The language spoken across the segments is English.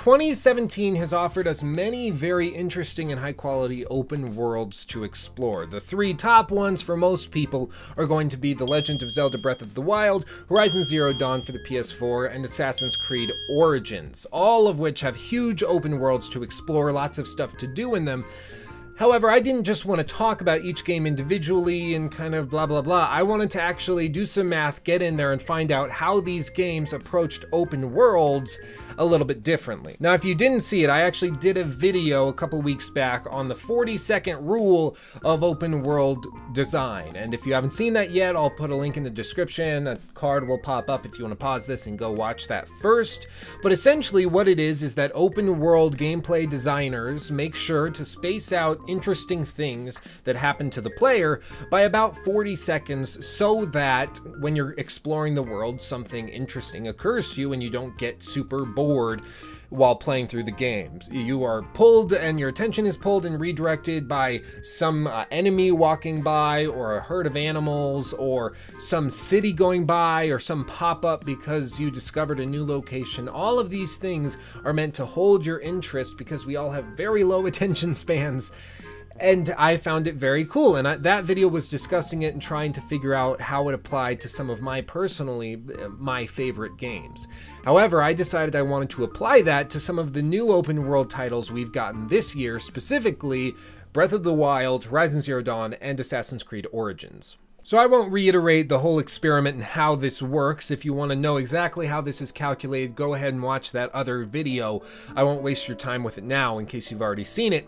2017 has offered us many very interesting and high-quality open worlds to explore. The three top ones for most people are going to be The Legend of Zelda Breath of the Wild, Horizon Zero Dawn for the PS4, and Assassin's Creed Origins, all of which have huge open worlds to explore, lots of stuff to do in them. However, I didn't just want to talk about each game individually and kind of blah blah blah. I wanted to actually do some math, get in there, and find out how these games approached open worlds a little bit differently. Now, if you didn't see it, I actually did a video a couple weeks back on the 40-second rule of open world design. And if you haven't seen that yet, I'll put a link in the description. A card will pop up if you want to pause this and go watch that first. But essentially what it is that open world gameplay designers make sure to space out interesting things that happen to the player by about 40 seconds so that when you're exploring the world, something interesting occurs to you and you don't get super bored while playing through the games. You are pulled and your attention is pulled and redirected by some enemy walking by, or a herd of animals, or some city going by, or some pop-up because you discovered a new location. All of these things are meant to hold your interest because we all have very low attention spans. And I found it very cool, and that video was discussing it and trying to figure out how it applied to some of my favorite games. However, I decided I wanted to apply that to some of the new open world titles we've gotten this year, specifically Breath of the Wild, Horizon Zero Dawn, and Assassin's Creed Origins. So I won't reiterate the whole experiment and how this works. If you want to know exactly how this is calculated, go ahead and watch that other video. I won't waste your time with it now in case you've already seen it.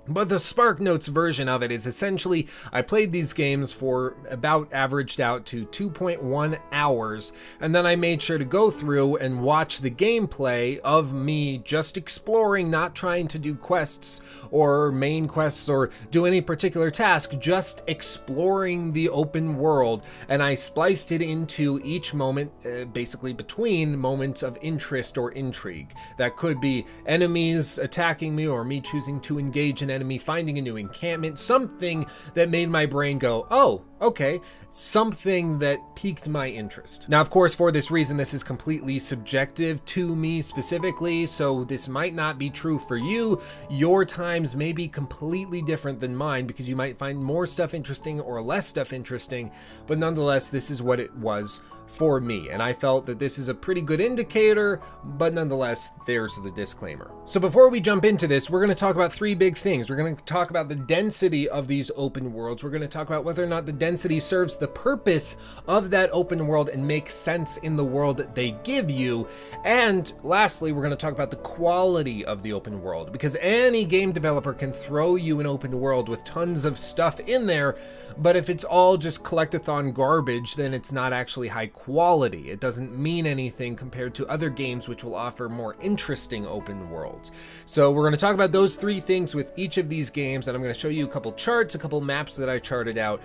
But the SparkNotes version of it is essentially, I played these games for about averaged out to 2.1 hours, and then I made sure to go through and watch the gameplay of me just exploring, not trying to do quests or main quests or do any particular task, just exploring the open world. And I spliced it into each moment, basically between moments of interest or intrigue. That could be enemies attacking me or me choosing to engage an enemy, finding a new encampment, something that made my brain go, oh, okay, something that piqued my interest. Now, of course, for this reason, this is completely subjective to me specifically, so this might not be true for you. Your times may be completely different than mine because you might find more stuff interesting or less stuff interesting, but nonetheless, this is what it was for me, and I felt that this is a pretty good indicator, but nonetheless, there's the disclaimer. So before we jump into this, we're going to talk about three big things. We're going to talk about the density of these open worlds. We're going to talk about whether or not the density serves the purpose of that open world and makes sense in the world that they give you. And lastly, we're going to talk about the quality of the open world, because any game developer can throw you an open world with tons of stuff in there, but if it's all just collect-a-thon garbage, then it's not actually high quality. It doesn't mean anything compared to other games which will offer more interesting open worlds. So we're going to talk about those three things with each of these games, and I'm going to show you a couple charts, a couple maps that I charted out.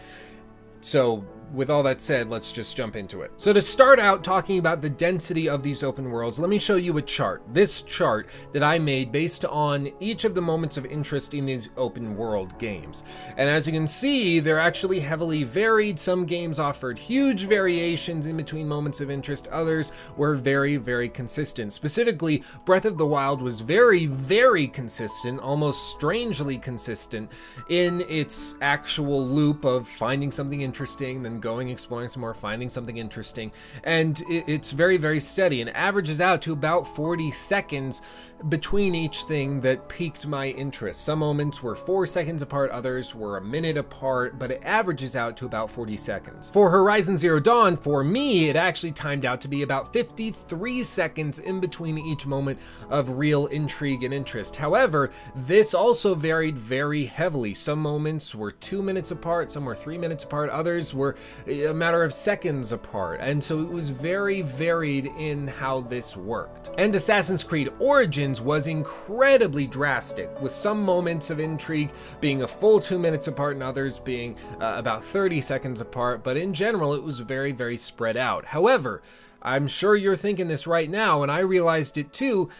So with all that said, let's just jump into it. So to start out talking about the density of these open worlds, let me show you a chart. This chart that I made based on each of the moments of interest in these open world games. And as you can see, they're actually heavily varied. Some games offered huge variations in between moments of interest. Others were very, very consistent. Specifically, Breath of the Wild was very, very consistent, almost strangely consistent in its actual loop of finding something interesting, then going, exploring some more, finding something interesting, and it's very, very steady and averages out to about 40 seconds between each thing that piqued my interest. Some moments were 4 seconds apart, others were a minute apart, but it averages out to about 40 seconds. For Horizon Zero Dawn, for me, it actually timed out to be about 53 seconds in between each moment of real intrigue and interest. However, this also varied very heavily. Some moments were 2 minutes apart, some were 3 minutes apart, others were a matter of seconds apart, and so it was very varied in how this worked. And Assassin's Creed Origins was incredibly drastic, with some moments of intrigue being a full 2 minutes apart and others being about 30 seconds apart, but in general it was very, very spread out. However, I'm sure you're thinking this right now, and I realized it too,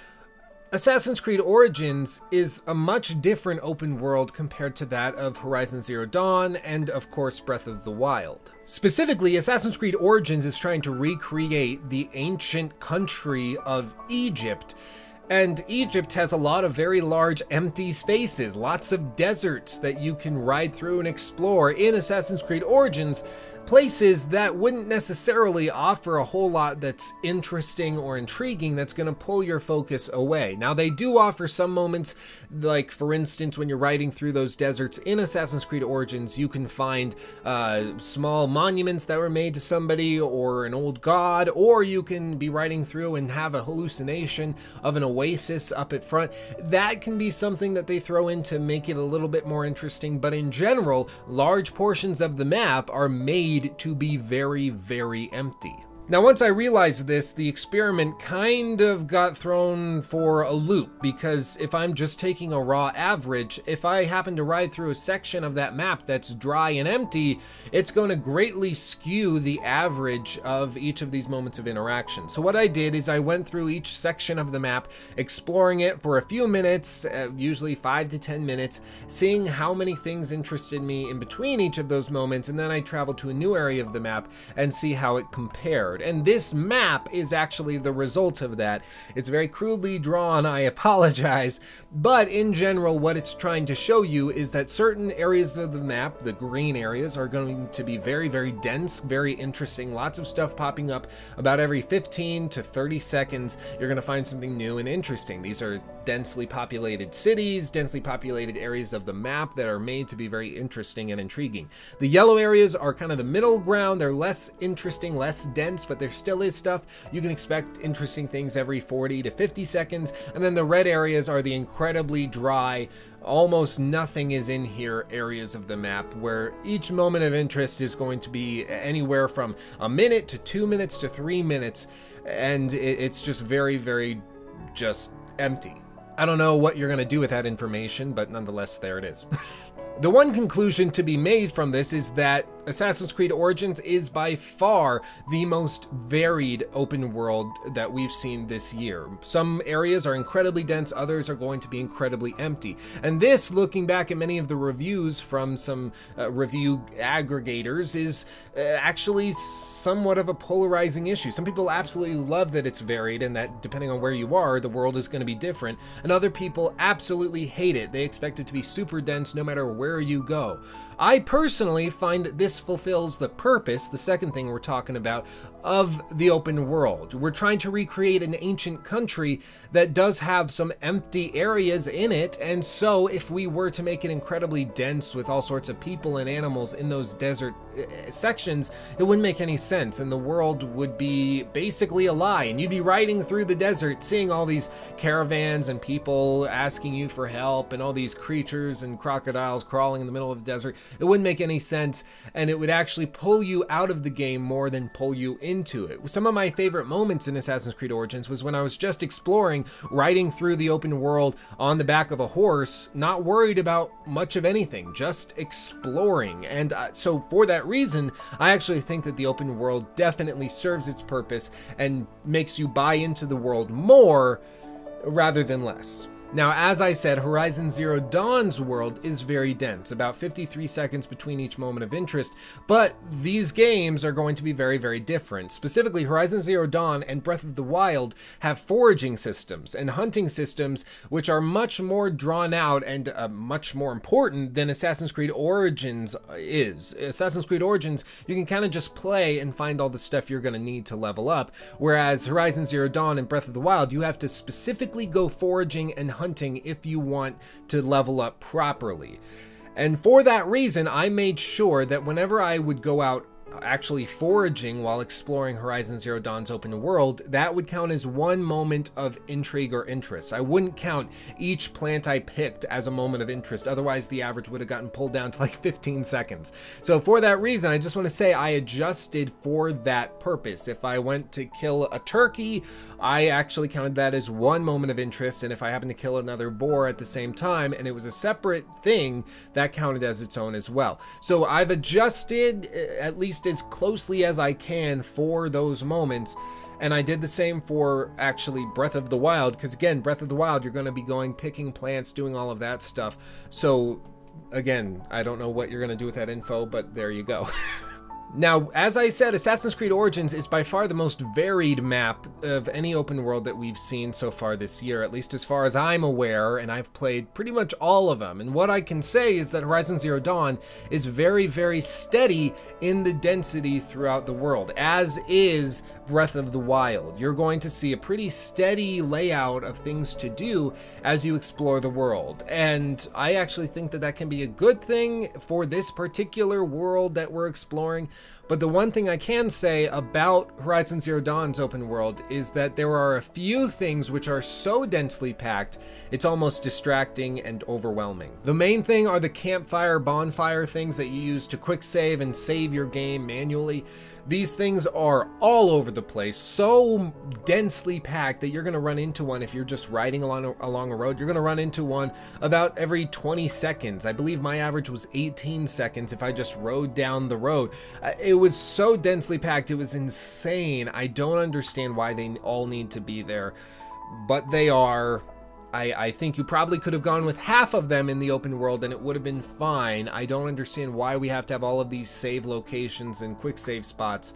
Assassin's Creed Origins is a much different open world compared to that of Horizon Zero Dawn and, of course, Breath of the Wild. Specifically, Assassin's Creed Origins is trying to recreate the ancient country of Egypt, And Egypt has a lot of very large empty spaces, lots of deserts that you can ride through and explore in Assassin's Creed Origins, places that wouldn't necessarily offer a whole lot that's interesting or intriguing that's going to pull your focus away. Now, they do offer some moments, like for instance, when you're riding through those deserts in Assassin's Creed Origins, you can find small monuments that were made to somebody or an old god, or you can be riding through and have a hallucination of an oasis up at front. That can be something that they throw in to make it a little bit more interesting, but in general, large portions of the map are made to be very, very empty. Now, once I realized this, the experiment kind of got thrown for a loop, because if I'm just taking a raw average, if I happen to ride through a section of that map that's dry and empty, it's going to greatly skew the average of each of these moments of interaction. So what I did is I went through each section of the map, exploring it for a few minutes, usually 5 to 10 minutes, seeing how many things interested me in between each of those moments, and then I traveled to a new area of the map and see how it compared. And this map is actually the result of that. It's very crudely drawn, I apologize, but in general what it's trying to show you is that certain areas of the map, the green areas, are going to be very, very dense, very interesting, lots of stuff popping up. About every 15 to 30 seconds you're going to find something new and interesting. These are densely populated cities, densely populated areas of the map that are made to be very interesting and intriguing. The yellow areas are kind of the middle ground. They're less interesting, less dense, but there still is stuff. You can expect interesting things every 40 to 50 seconds. And then the red areas are the incredibly dry, almost nothing is in here areas of the map, where each moment of interest is going to be anywhere from a minute to 2 minutes to 3 minutes. And it's just very, very just empty. I don't know what you're going to do with that information, but nonetheless, there it is. The one conclusion to be made from this is that Assassin's Creed Origins is by far the most varied open world that we've seen this year. Some areas are incredibly dense, others are going to be incredibly empty. And this, looking back at many of the reviews from some review aggregators, is actually somewhat of a polarizing issue. Some people absolutely love that it's varied and that depending on where you are, the world is going to be different. And other people absolutely hate it. They expect it to be super dense no matter where you go. I personally find that this fulfills the purpose, the second thing we're talking about, of the open world. We're trying to recreate an ancient country that does have some empty areas in it, and so if we were to make it incredibly dense with all sorts of people and animals in those desert sections, it wouldn't make any sense, and the world would be basically a lie, and you'd be riding through the desert seeing all these caravans and people asking you for help and all these creatures and crocodiles crawling in the middle of the desert. It wouldn't make any sense, and it would actually pull you out of the game more than pull you into it. Some of my favorite moments in Assassin's Creed Origins was when I was just exploring, riding through the open world on the back of a horse, not worried about much of anything, just exploring. And so for that reason, I actually think that the open world definitely serves its purpose and makes you buy into the world more rather than less. Now, as I said, Horizon Zero Dawn's world is very dense, about 53 seconds between each moment of interest, but these games are going to be very, very different. Specifically, Horizon Zero Dawn and Breath of the Wild have foraging systems and hunting systems which are much more drawn out and much more important than Assassin's Creed Origins is. Assassin's Creed Origins, you can kind of just play and find all the stuff you're going to need to level up, whereas Horizon Zero Dawn and Breath of the Wild, you have to specifically go foraging and hunting if you want to level up properly. And for that reason, I made sure that whenever I would go out actually foraging while exploring Horizon Zero Dawn's open world, that would count as one moment of intrigue or interest. I wouldn't count each plant I picked as a moment of interest, otherwise the average would have gotten pulled down to like 15 seconds. So for that reason, I just want to say I adjusted for that purpose. If I went to kill a turkey, I actually counted that as one moment of interest, and if I happened to kill another boar at the same time and it was a separate thing, that counted as its own as well. So I've adjusted at least as closely as I can for those moments, and I did the same for actually Breath of the Wild, because again, Breath of the Wild, you're going to be going picking plants, doing all of that stuff. So again, I don't know what you're going to do with that info, but there you go. Now, as I said, Assassin's Creed Origins is by far the most varied map of any open world that we've seen so far this year, at least as far as I'm aware, and I've played pretty much all of them. And what I can say is that Horizon Zero Dawn is very, very steady in the density throughout the world, as is Breath of the Wild. You're going to see a pretty steady layout of things to do as you explore the world. And I actually think that that can be a good thing for this particular world that we're exploring. But the one thing I can say about Horizon Zero Dawn's open world is that there are a few things which are so densely packed, it's almost distracting and overwhelming. The main thing are the campfire, bonfire things that you use to quick save and save your game manually. These things are all over the place, so densely packed that you're going to run into one if you're just riding along a road. You're going to run into one about every 20 seconds. I believe my average was 18 seconds if I just rode down the road. It was so densely packed, it was insane. I don't understand why they all need to be there, but they are. I think you probably could have gone with half of them in the open world and it would have been fine. I don't understand why we have to have all of these save locations and quick save spots.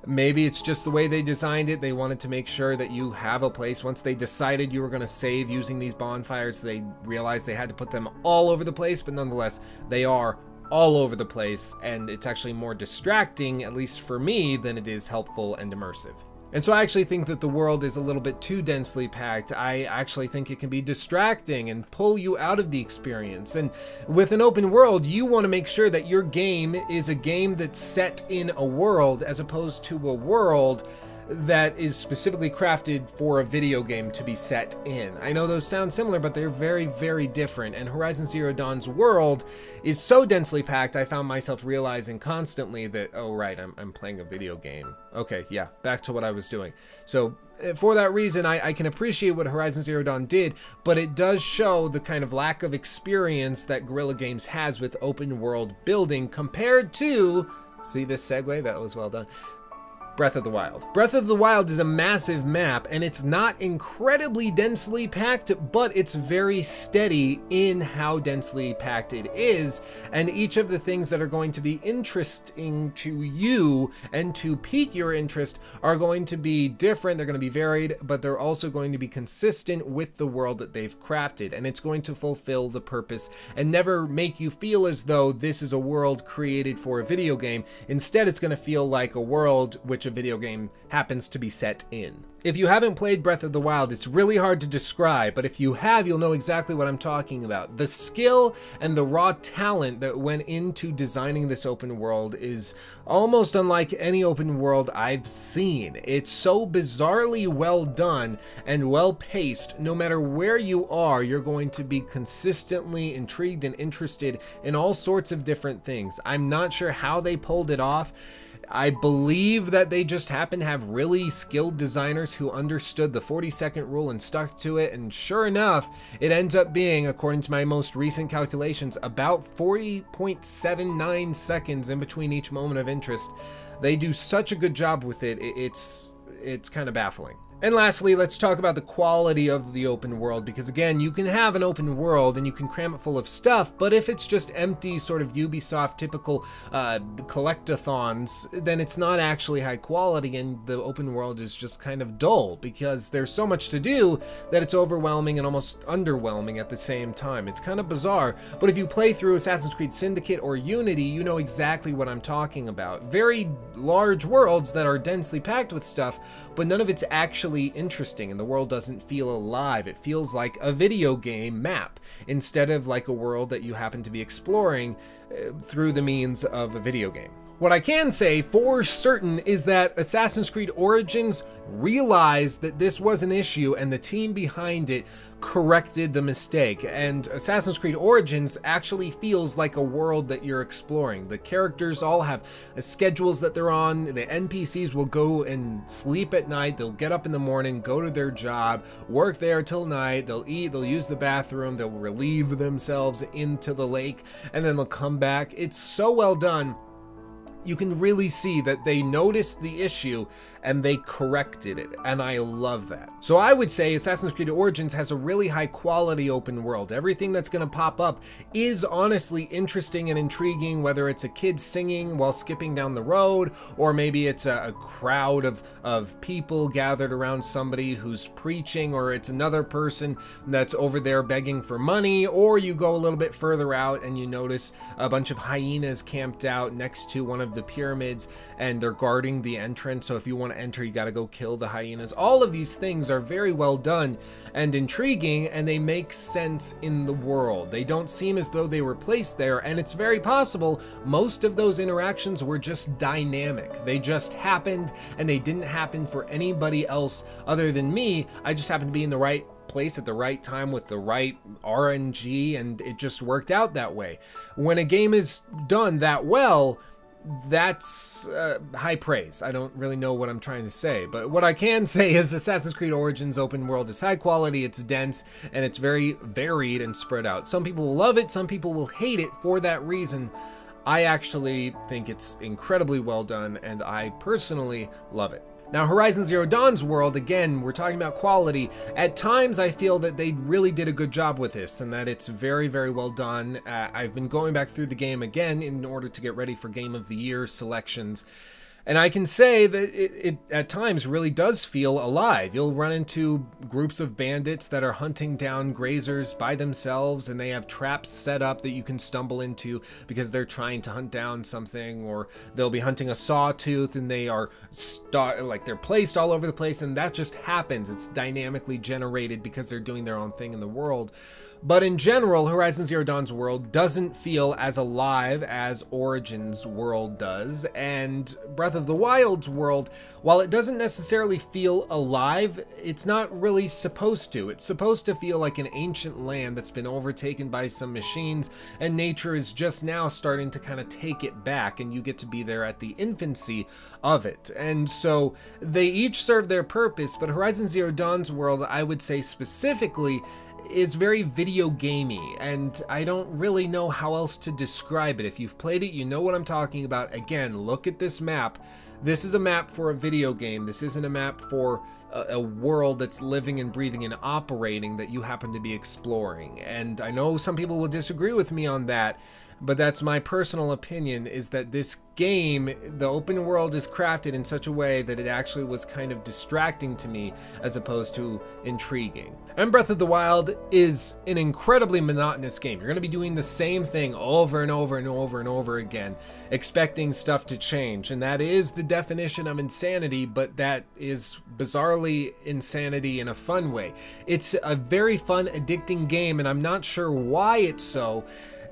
Maybe it's just the way they designed it. They wanted to make sure that you have a place. Once they decided you were going to save using these bonfires, they realized they had to put them all over the place, but nonetheless, they are all over the place, and it's actually more distracting, at least for me, than it is helpful and immersive. And so I actually think that the world is a little bit too densely packed. I actually think it can be distracting and pull you out of the experience. And with an open world, you want to make sure that your game is a game that's set in a world as opposed to a world that is specifically crafted for a video game to be set in. I know those sound similar, but they're very, very different. And Horizon Zero Dawn's world is so densely packed, I found myself realizing constantly that, oh right, I'm playing a video game. Okay, yeah, back to what I was doing. So for that reason, I can appreciate what Horizon Zero Dawn did, but it does show the kind of lack of experience that Guerrilla Games has with open world building compared to, see this segue? That was well done. Breath of the Wild. Breath of the Wild is a massive map, and it's not incredibly densely packed, but it's very steady in how densely packed it is, and each of the things that are going to be interesting to you and to pique your interest are going to be different, they're going to be varied, but they're also going to be consistent with the world that they've crafted, and it's going to fulfill the purpose and never make you feel as though this is a world created for a video game. Instead, it's going to feel like a world which a video game happens to be set in. If you haven't played Breath of the Wild, it's really hard to describe, but if you have, you'll know exactly what I'm talking about. The skill and the raw talent that went into designing this open world is almost unlike any open world I've seen. It's so bizarrely well done and well paced. No matter where you are, you're going to be consistently intrigued and interested in all sorts of different things. I'm not sure how they pulled it off. I believe that they just happen to have really skilled designers who understood the 40-second rule and stuck to it, and sure enough, it ends up being, according to my most recent calculations, about 40.79 seconds in between each moment of interest. They do such a good job with it, it's kind of baffling. And lastly, let's talk about the quality of the open world, because again, you can have an open world and you can cram it full of stuff, but if it's just empty, sort of Ubisoft typical collectathons, then it's not actually high quality, and the open world is just kind of dull, because there's so much to do that it's overwhelming and almost underwhelming at the same time. It's kind of bizarre, but if you play through Assassin's Creed Syndicate or Unity, you know exactly what I'm talking about. Very large worlds that are densely packed with stuff, but none of it's actually interesting, and the world doesn't feel alive. It feels like a video game map instead of like a world that you happen to be exploring through the means of a video game. What I can say for certain is that Assassin's Creed Origins realized that this was an issue, and the team behind it corrected the mistake. And Assassin's Creed Origins actually feels like a world that you're exploring. The characters all have schedules that they're on. The NPCs will go and sleep at night. They'll get up in the morning, go to their job, work there till night. They'll eat, they'll use the bathroom, they'll relieve themselves into the lake, and then they'll come back. It's so well done. you can really see that they noticed the issue and they corrected it, and I love that. So I would say Assassin's Creed Origins has a really high quality open world. Everything that's going to pop up is honestly interesting and intriguing, whether it's a kid singing while skipping down the road, or maybe it's a crowd of people gathered around somebody who's preaching, or it's another person that's over there begging for money, or you go a little bit further out and you notice a bunch of hyenas camped out next to one of the pyramids and they're guarding the entrance, so if you want to enter you got to go kill the hyenas. All of these things are very well done and intriguing, and they make sense in the world. They don't seem as though they were placed there, and it's very possible most of those interactions were just dynamic. They just happened, and they didn't happen for anybody else other than me. I just happened to be in the right place at the right time with the right RNG, and it just worked out that way. When a game is done that well, that's high praise. I don't really know what I'm trying to say, but what I can say is Assassin's Creed Origins open world is high quality, it's dense, and it's very varied and spread out. Some people will love it, some people will hate it for that reason. I actually think it's incredibly well done, and I personally love it. Now, Horizon Zero Dawn's world, again, we're talking about quality. At times, I feel that they really did a good job with this, and that it's very, very well done. I've been going back through the game again in order to get ready for Game of the Year selections. And I can say that it at times really does feel alive. You'll run into groups of bandits that are hunting down grazers by themselves, and they have traps set up that you can stumble into because they're trying to hunt down something, or they'll be hunting a sawtooth and they are they're placed all over the place, and that just happens. It's dynamically generated because they're doing their own thing in the world. But in general, Horizon Zero Dawn's world doesn't feel as alive as Origins' world does, and Breath of the Wild's world, while it doesn't necessarily feel alive, it's not really supposed to. It's supposed to feel like an ancient land that's been overtaken by some machines, and nature is just now starting to kind of take it back, and you get to be there at the infancy of it. And so they each serve their purpose, but Horizon Zero Dawn's world, I would say specifically, is very video gamey, and I don't really know how else to describe it. If you've played it, you know what I'm talking about. Again, look at this map. This is a map for a video game. This isn't a map for a world that's living and breathing and operating that you happen to be exploring. And I know some people will disagree with me on that, but that's my personal opinion, is that this game, the open world, is crafted in such a way that it actually was kind of distracting to me as opposed to intriguing. And Breath of the Wild is an incredibly monotonous game. You're going to be doing the same thing over and over and over and over again, expecting stuff to change, and that is the definition of insanity, but that is bizarrely insanity in a fun way. It's a very fun, addicting game, and I'm not sure why it's so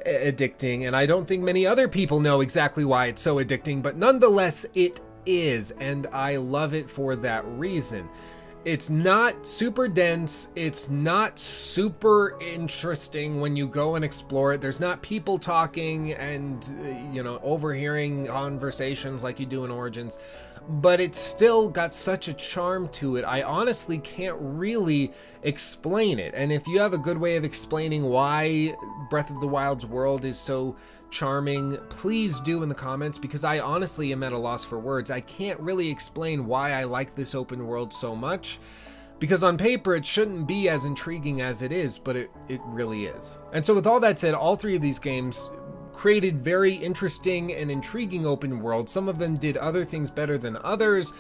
addicting, and I don't think many other people know exactly why it's so addicting, but nonetheless it is, and I love it for that reason. It's not super dense, it's not super interesting when you go and explore it. There's not people talking and, you know, overhearing conversations like you do in Origins, but it's still got such a charm to it. I honestly can't really explain it. And if you have a good way of explaining why Breath of the Wild's world is so charming, please do in the comments, because I honestly am at a loss for words. I can't really explain why I like this open world so much, because on paper it shouldn't be as intriguing as it is, but it really is. And so with all that said, all three of these games created very interesting and intriguing open worlds. Some of them did other things better than others,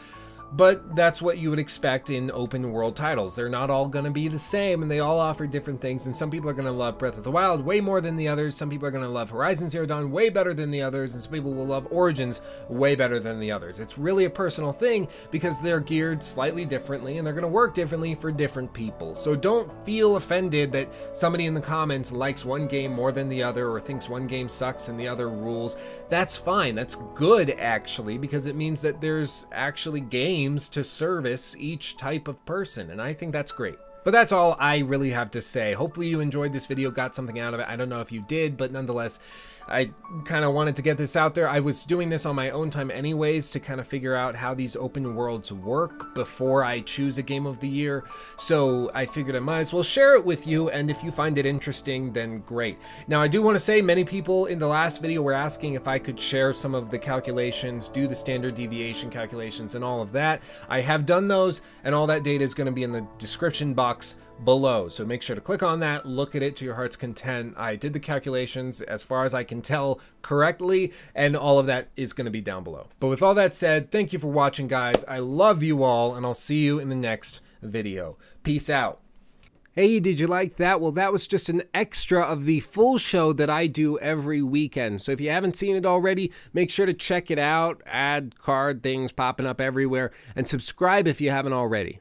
but that's what you would expect in open world titles. They're not all going to be the same, and they all offer different things, and some people are going to love Breath of the Wild way more than the others, some people are going to love Horizon Zero Dawn way better than the others, and some people will love Origins way better than the others. It's really a personal thing because they're geared slightly differently, and they're going to work differently for different people. So don't feel offended that somebody in the comments likes one game more than the other, or thinks one game sucks and the other rules. That's fine. That's good, actually, because it means that there's actually games to service each type of person, and I think that's great. But that's all I really have to say. Hopefully you enjoyed this video, got something out of it. I don't know if you did, but nonetheless, I kind of wanted to get this out there. I was doing this on my own time anyways to kind of figure out how these open worlds work before I choose a game of the year. So I figured I might as well share it with you, and if you find it interesting, then great. Now I do want to say many people in the last video were asking if I could share some of the calculations, do the standard deviation calculations and all of that. I have done those, and all that data is going to be in the description box below. So make sure to click on that, look at it to your heart's content. I did the calculations as far as I can tell correctly, and all of that is going to be down below. But with all that said, thank you for watching, guys. I love you all, and I'll see you in the next video. Peace out. Hey, did you like that? Well, that was just an extra of the full show that I do every weekend. So if you haven't seen it already, make sure to check it out. Ad card things popping up everywhere, and subscribe if you haven't already.